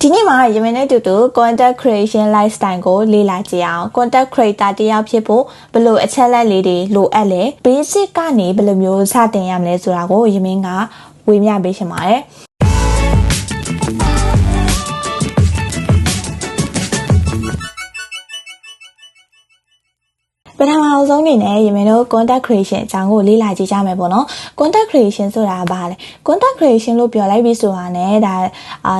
ဒီနေ့မှာယမင်းနဲ့တူတူ content creation lifestyle ကိုလေ့လာကြည့်အောင် content creator တယောက်ဖြစ်ဖို့ဘယ်လိုအချက်လက်လေးတွေလိုအပ်လဲ basic ကနေဘယ်လိုမျိုးစတင်ရမလဲဆိုတာကိုယမင်းကဝေမျှပေးချင်ပါတယ်ပထမဆုံးအနေနဲ့ယမင်းတို့ content creation အကြောင်းကိုလေ့လာကြည့်ကြမယ်ပေါ့နော် content creation ဆိုတာဘာလဲ content creation လို့ပြောလိုက်ပြီးဆိုတာနဲ့ဒါ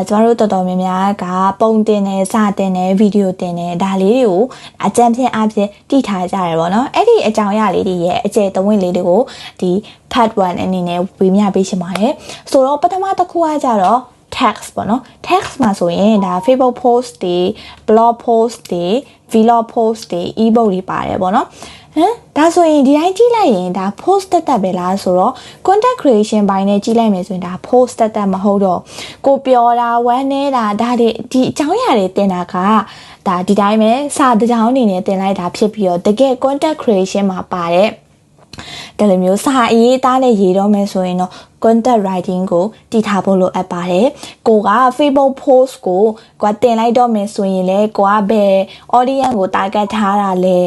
ကျမတို့တော်တော်များများကပုံတင်တယ်စာတင်တယ်ဗီဒီယိုတင်တယ်ဒါလေးတွေကိုအကြံဖြင့်အဖြစ်တည်ထားကြရတယ်ပေါ့နော်အဲ့ဒီအကြောင်းအရာလေးတွေရဲ့အကျယ်တဝင့်လေးတွေကိုဒီ part 1အနေနဲ့ဝေမျှပေးချင်ပါတယ်ဆိုတော့ပထမတစ်ခုကကြတော့ text ပေါ့နော် text မှာဆိုရင်ဒါ Facebook post တွေ blog post တွေ vlog post တွေ ebook တွေပါတယ်ပေါ့နော်ဒါဆိုရင်ဒီတိုင်းကြည့်လိုက်ရင်ဒါ post တက်ပဲလားဆိုတော့ content creation ဘိုင်းနဲ့ကြည့်လိုက်မယ်ဆိုရင်ဒါ post တက်မဟုတ်တော့ကိုပြောတာဝမ်းနေတာဒါတွေဒီအကြောင်းအရာတွေတင်တာကဒါဒီတိုင်းပဲစာတစ်ကြောင်းအနေနဲ့တင်လိုက်တာဖြစ်ပြီးတော့တကယ် content creation မှာပါတယ်ဒါလိုမျိုးစာရေးသားနဲ့ရေးတော့မယ်ဆိုရင်တော့ content writing ကိုတည်ထားဖို့လိုအပ်ပါတယ်ကိုက Facebook post ကိုတင်လိုက်တော့မယ်ဆိုရင်လည်းကိုကဘယ် audience ကို target ထားတာလဲ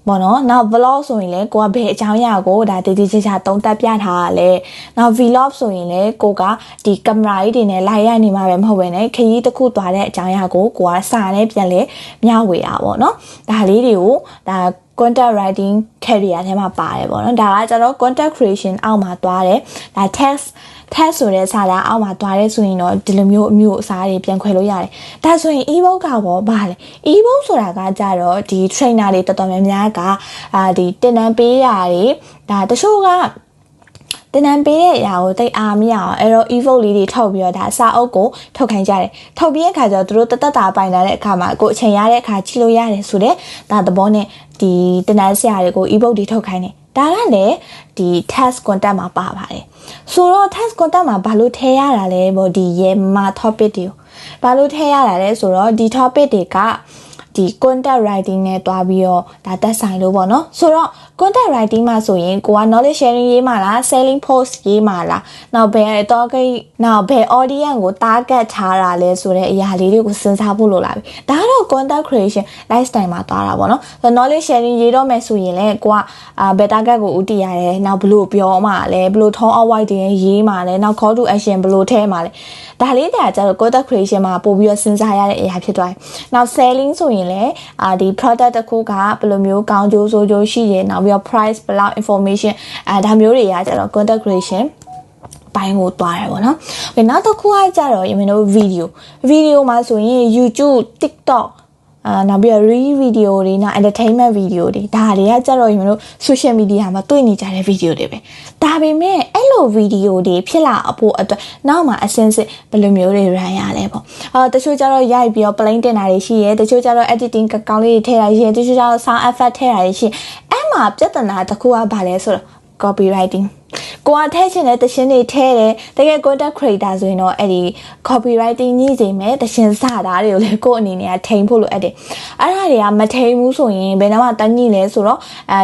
ပေါ့နော်နောက် vlog ဆိုရင်လည်းကိုကဘယ်အကြောင်းအရာကိုဒါတည်တည်ချာချာသုံးသပ်ပြထားတာလဲနောက် vlog ဆိုရင်လည်းကိုကဒီကင်မရာကြီးတွေနဲ့လိုက်ရနေမှာပဲမဟုတ်ဘဲနဲ့ခရီးတစ်ခုသွားတဲ့အကြောင်းအရာကိုကိုကစာနဲ့ပြန်လဲမျှဝေတာပေါ့နော်ဒါလေးတွေကိုဒါ content writing career ထဲမှာပါတယ်ပေါ့နော်ဒါကကျတော့ content creation အောက်မှာသွားတယ်ဒါ text ဆိုတဲ့စာသားအောက်မှာသွားတယ်ဆိုရင်တော့ဒီလိုမျိုးအမျိုးအစားတွေပြန်ခွဲလို့ရတယ်ဒါဆိုရင် ebook ကပေါ့ဘာလဲ ebook ဆိုတာကကြတော့ဒီ trainer တွေတော်တော်များများကဒီတင်နန်းပေးတာတွေဒါတချို့ကတင်နန်းပေးတဲ့အရာကိုတိတ်အားမရအောင်အဲ့တော့ ebook လေးတွေထုတ်ပြီးတော့ဒါစာအုပ်ကိုထုတ်ခိုင်းကြတယ်ထုတ်ပြီးတဲ့အခါကျတော့သူတို့တတာပိုင်လာတဲ့အခါမှာကိုအချိန်ရတဲ့အခါကြည့်လို့ရတယ်ဆိုတော့ဒါသဘောနဲ့ဒီတင်နန်းဆရာတွေကို ebook တွေထုတ်ခိုင်းတယ်ဒါကလည်းဒီ test content မှာပါပါတယ်ဆိုတော့ test content မှာဘာလို့ထည့်ရတာလဲပေါ့ဒီရေမာ topic တွေကိုဘာလို့ထည့်ရတာလဲဆိုတော့ဒီ topic တွေကဒီ content writing နဲ့တွားပြီးတော့ဒါသက်ဆိုင်လို့ပေါ့နော်ဆိုတော့ content writing မှာဆိုရင်ကိုက knowledge sharing ရေးမှာလား selling post ရေးမှာလားနောက်ဘယ် topic နောက်ဘယ် audience ကို target ထားတာလဲဆိုတဲ့အရာလေးတွေကိုစဉ်းစားဖို့လိုလာပြီဒါကတော့ content creation lifestyle မှာတွားတာပေါ့နော် knowledge sharing ရေးတော့မယ်ဆိုရင်လည်းကိုကဘယ် target ကိုဦးတည်ရတယ်နောက်ဘယ်လိုပြောမှာလဲဘယ်လို tone of voice တွေရေးမှာလဲနောက် call to action ဘယ်လိုထည့်မှာလဲဒါလေးတွေကကျတော့ content creation မှာပို့ပြီးတော့စဉ်းစားရတဲ့အရာဖြစ်သွားတယ်နောက် selling ဆိုရင်လည်းဒီ product တစ်ခုကဘယ်လိုမျိုးကောင်းကျိုးဆိုးကျိုးရှိတယ်နောက်ပြီးတော့ price ဘယ်လောက် information ဒါမျိုးတွေကကျတော့ content creation ပိုင်းကိုတွားတယ်ပေါ့နော်။နောက်တစ်ခုကကြတော့ယမင်းတို့ video မှာဆိုရင် YouTube TikTok နောက်ပြီးတော့ reel video တွေနောက် entertainment video တွေဒါတွေကကြတော့ယမင်းတို့ social media မှာတွေ့နေကြတဲ့ video တွေပဲဒါပေမဲ့အဲ့လို video တွေဖြစ်လာဖို့အတွက်နောက်မှာအစင်းစစ်ဘယ်လိုမျိုးတွေ run ရလဲပေါ့တချို့ကြတော့ရိုက်ပြီးတော့ plain တင်တာတွေရှိရဲတချို့ကြတော့ editing ကောင်းလေးတွေထည့်တာရှိရဲတချို့ကြတော့ sound effect ထည့်တာတွေရှိအဲ့မှာပြဿနာတစ်ခုကဘာလဲဆိုတော့ copywritingကိုကထည့်ချင်တဲ့တခြင်းတွေထည့်တယ်တကယ် content creator ဆိုရင်တော့အဲ့ဒီ copywriting ညှိစေမယ်တခြင်းစတာတွေကိုလည်းကိုယ့်အနေနဲ့ထိန်းဖို့လိုအပ်တယ်အဲ့ဒါတွေကမထိန်းဘူးဆိုရင်ဘယ်တော့မှတန်းညှိလဲဆိုတော့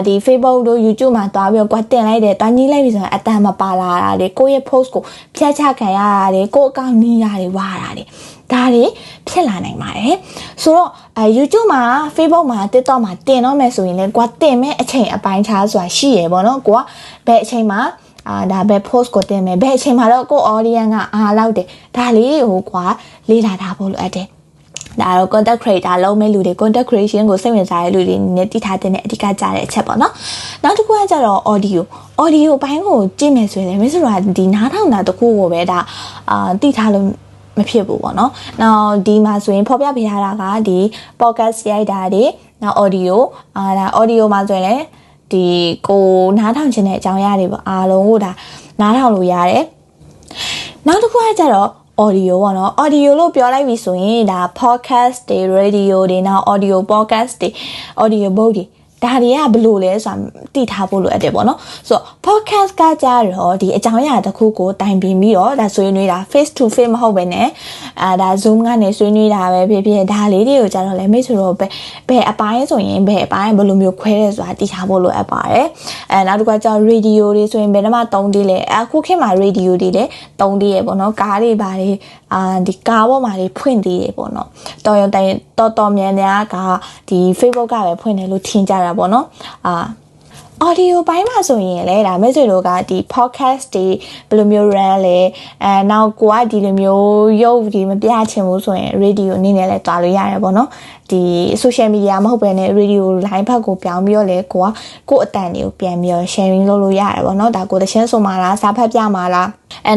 ဒီ Facebook တို့ YouTube မှာတွားပြီးတော့ကိုတင်လိုက်တယ်တန်းညှိလိုက်ပြီဆိုရင်အတန်မပါလာတာလေကိုယ့်ရဲ့ post ကိုဖျက်ချခံရတာလေကိုယ့်အကောင့်နီးရတယ်ဝါတာလေဒါတွေဖြစ်လာနိုင်ပါတယ်ဆိုတော့YouTube မှာ Facebook မှာ TikTok မှာတင်တော့မယ်ဆိုရင်လည်းကိုတင်မဲ့အချိန်အပိုင်းခြားဆိုတာရှိရပေါ့နော်ကိုကဘယ်အချိန်မှာဒါပဲ post ကိုတင်မယ်ဘယ်အချိန်မှာတော့ကို audience ကအားလောက်တယ်ဒါလေးတွေကိုကွာလေ့လာထားဖို့လိုအပ်တယ်ဒါတော့ content creator လုံးမဲ့လူတွေ content creation ကိုစိတ်ဝင်စားတဲ့လူတွေနဲ့တည်ထားတဲ့အဓိကကြတဲ့အချက်ပေါ့နော်နောက်တစ်ခုကကြတော့ audio ဘိုင်းကိုကြည့်မယ်ဆိုရင်လည်းမင်းဆိုတာဒီနားထောင်တာတစ်ခုကိုပဲဒါတည်ထားလို့မဖြစ်ဘူးပေါ့နော်။နောက်ဒီမှာဆိုရင်ဖော်ပြပေးထားတာကဒီ podcast ရိုက်တာတွေနောက် audio ဒါ audio မှာဆိုရင်လည်းဒီကိုနားထောင်ခြင်းတဲ့အကြောင်းအရာတွေပေါ့အားလုံးကိုဒါနားထောင်လို့ရတယ်။နောက်တစ်ခုကကြတော့ audio ပေါ့နော် audio လို့ပြောလိုက်ပြီဆိုရင်ဒါ podcast တွေ radio တွေနောက် audio podcast တွေ audio book တွေ ဒါတွေကဘလို့လဲဆိုတာသိထားဖို့လိုအပ်တယ်ပေါ့နော်ဆိုတော့ podcast ကကြတော့ဒီအကြောင်းအရာတစ်ခုကိုတိုင်ပင်ပြီးတော့ဒါဆွေးနွေးတာ face to face မဟုတ်ပဲねဒါ zoom ကနေဆွေးနွေးတာပဲဖြစ်ဖြစ်ဒါလေးတွေကိုကြတော့လည်းမိတ်ဆွေတို့ဘယ်အပိုင်းဆိုရင်ဘယ်အပိုင်းဘယ်လိုမျိုးခွဲရဲဆိုတာသိထားဖို့လိုအပ်ပါတယ်နောက်တစ်ခါကျ radio တွေဆိုရင်ဘယ်တော့မှ3သေးလဲအခုခေတ်မှာ radio တွေလည်း3သေးရပေါ့နော်ကားတွေပါတွေဒီကားပေါ်မှာတွေဖွင့်သေးတယ်ပေါ့နော်တော်များများကဒီ Facebook ကပဲဖွင့်တယ်လို့ထင်ကြတာပေါ့နော်audio ပိုင်းမှာဆိုရင်လည်းဒါမိတ်ဆွေတို့ကဒီ podcast တွေဘယ်လိုမျိုး run လဲနောက်ကိုကဒီလိုမျိုးရုပ်ဒီမပြချင်ဘူးဆိုရင် radio အနေနဲ့လည်းတွားလို့ရတယ်ပေါ့နော်ဒီ social media မဟုတ်ဘဲနဲ့ radio line ဘက်ကိုပြောင်းပြီးတော့လေကိုအတန်တွေကိုပြန်ပြီးတော့ sharing လုပ်လို့ရတယ်ပေါ့နော်ဒါကိုတချင်းဆိုမှာလားစာဖတ်ပြမှာလား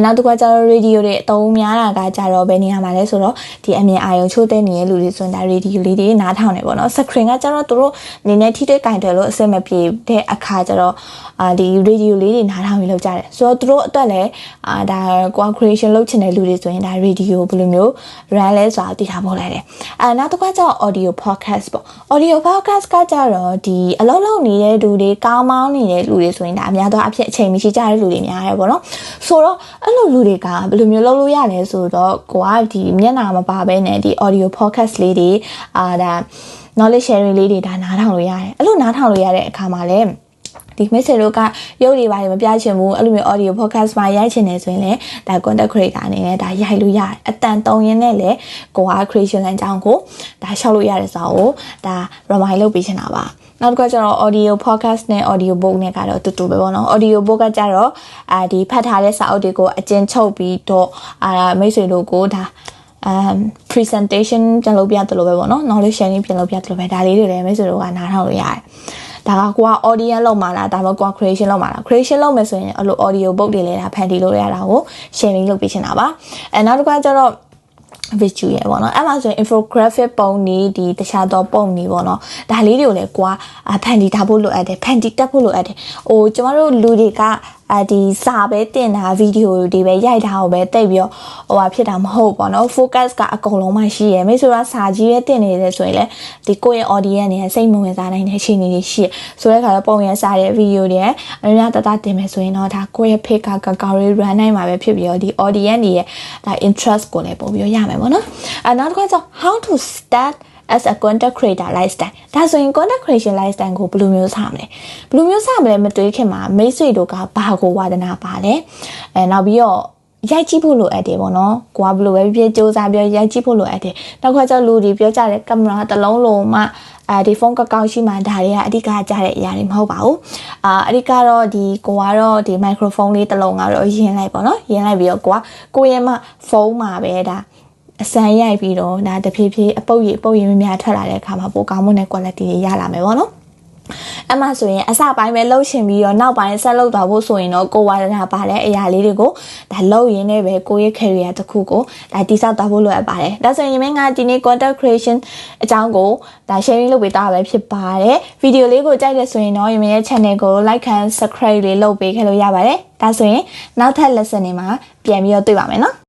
နောက်တစ်ခါကျတော့ radio တွေအသုံးများတာကကြတော့ဘယ်နေရာမှာလဲဆိုတော့ဒီအမြင်အာရုံချိုးတဲ့နေတဲ့လူတွေဆိုရင်ဒါ radio လေးတွေနားထောင်နေပေါ့နော် screen ကကြတော့သူတို့အနေနဲ့ထိတွေ့ကင်တယ်လို့အစမပြေတဲ့အခါကျတော့ဒီ radio လေးတွေနားထောင်ပြီးလုပ်ကြတယ်ဆိုတော့သူတို့အတွက်လည်းဒါ creation လုပ်ချင်တဲ့လူတွေဆိုရင်ဒါ radio ဘယ်လိုမျိုး run လဲဆိုတာသိထားဖို့လိုက်တယ်နောက်တစ်ခါကျတော့ audio podcast ပေါ့ audio podcast ကကြတော့ဒီအလုပ်လုပ်နေတဲ့လူတွေကောင်းမောင်းနေတဲ့လူတွေဆိုရင်ဒါအများသောအဖြစ်အချိန်မရှိကြတဲ့လူတွေများတယ်ပေါ့နော်ဆိုတော့အဲ့လိုလူတွေကဘယ်လိုမျိုးလုပ်လို့ရလဲဆိုတော့ကိုကဒီမျက်နှာမပါဘဲနဲ့ဒီ audio podcast လေးတွေဒါ knowledge sharing လေးတွေဒါနားထောင်လို့ရတယ်အဲ့လိုနားထောင်လို့ရတဲ့အခါမှာလည်းဒီမိတ်ဆွေတို့ကရုပ်တွေပါတယ်မပြချင်ဘူးအဲ့လိုမျိုး audio podcast မှာရိုက်ချင်တယ်ဆိုရင်လည်းဒါ content creator အနေနဲ့ဒါရိုက်လို့ရတယ်အတန်တုံရင်းနဲ့လည်းကိုက creation လမ်းကြောင်းကိုဒါရှောက်လို့ရတဲ့စာကိုဒါ remind လုပ်ပေးချင်တာပါနောက်တစ်ခါကျတော့ audio podcast နဲ့ audio book နဲ့ကတော့တူတူပဲပေါ့နော် audio book ကကြတော့ဒီဖတ်ထားတဲ့စာအုပ်တွေကိုအကျဉ်းချုပ်ပြီးတော့မိတ်ဆွေတို့ကိုဒါpresentation ပြန်လုပ်ပြသလိုပဲပေါ့နော် knowledge sharing ပြန်လုပ်ပြသလိုပဲဒါလေးတွေလည်းမိတ်ဆွေတို့ကနားထောင်လို့ရတယ်ဒါကကိုက audience လောက်မှာလားဒါမှမဟုတ် creation လောက်မှာလား creation လောက်မယ်ဆိုရင်အဲ့လို audio book တွေလည်းဒါဖန်တီးလို့ရတာကို sharing လုပ်ပေးချင်တာပါနောက်တစ်ခါကျတော့ visual ရပေါ့နော်အဲ့မှာဆိုရင် infographic ပုံနေဒီတခြားသောပုံနေပေါ့နော်ဒါလေးတွေကိုလည်းကိုကဖန်တီးထားဖို့လိုအပ်တယ်ဖန်တီးတက်ဖို့လိုအပ်တယ်ကျမတို့လူတွေကဒီစာပဲတင်တာဗီဒီယိုတွေပဲရိုက်တာကိုပဲတိတ်ပြီးတော့ဖြစ်တာမဟုတ်ပေါ့နော် focus ကအကုန်လုံးမှရှိရယ်မိတ်ဆွေကစာကြီးပဲတင်နေတယ်ဆိုရင်လည်းဒီကိုယ့်ရဲ့ audience နဲ့စိတ်မဝင်စားနိုင်တဲ့အခြေအနေတွေရှိရဆိုတဲ့အခါတော့ပုံရစာတဲ့ဗီဒီယိုတွေအများတတင်မယ်ဆိုရင်တော့ဒါကိုယ့်ရဲ့ page ကကောက်ရေး run နိုင်မှာပဲဖြစ်ပြီးတော့ဒီ audience တွေရဲ့ဒါ interest ကိုလည်းပုံပြီးရမယ်ပေါ့နော်နောက်တစ်ခါကျ how to start as a content creator lifestyle ဒါဆိုရင် content creation lifestyle ကိုဘယ်လိုမျိုးစမလဲမတွေးခင်မှာမိတ်ဆွေတို့ကဘာကိုဝါဒနာပါလဲနောက်ပြီးတော့ရိုက်ကြည့်ဖို့လိုအပ်တယ်ပေါ့နော်ကိုကဘယ်လိုပဲဖြစ်စူးစမ်းပြီးရိုက်ကြည့်ဖို့လိုအပ်တယ်နောက်ခါကျလူတွေပြောကြတဲ့ကင်မရာတစ်လုံးလုံးမှဒီဖုန်းကောက်ရှိမှဒါတွေကအဓိကကြတဲ့အရာတွေမဟုတ်ပါဘူးအဓိကတော့ဒီကိုကတော့ဒီ microphone လေးတစ်လုံးကတော့ယင်လိုက်ပေါ့နော်ယင်လိုက်ပြီးတော့ကိုရဲ့မှဖုန်းမှာပဲဒါအစမ်းရိုက်ပြီးတော့ဒါတဖြည်းဖြည်းအပုတ်ရများများထွက်လာတဲ့အခါမှာပိုကောင်းမွန်တဲ့ quality တွေရလာမယ်ပေါ့နော်အမှဆိုရင်အစပိုင်းပဲလှုပ်ရှင်ပြီးတော့နောက်ပိုင်းဆက်လုပ်သွားဖို့ဆိုရင်တော့ကိုဝါဒနာပါတဲ့အရာလေးတွေကိုဒါလှုပ်ရင်းနဲ့ပဲကိုရဲ့ career တစ်ခုကိုဒါတည်ဆောက်သွားဖို့လိုအပ်ပါတယ်ဒါဆိုရင်ငါဒီနေ့ content creation အကြောင်းကိုဒါ sharing လုပ်ပေးတာပဲဖြစ်ပါတယ်ဗီဒီယိုလေးကိုကြိုက်တယ်ဆိုရင်တော့ရဲ့ channel ကို like and subscribe လေးလုပ်ပေးခဲ့လို့ရပါတယ်ဒါဆိုရင်နောက်ထပ် lesson တွေမှာပြန်ပြီးတော့တွေ့ပါမယ်နော်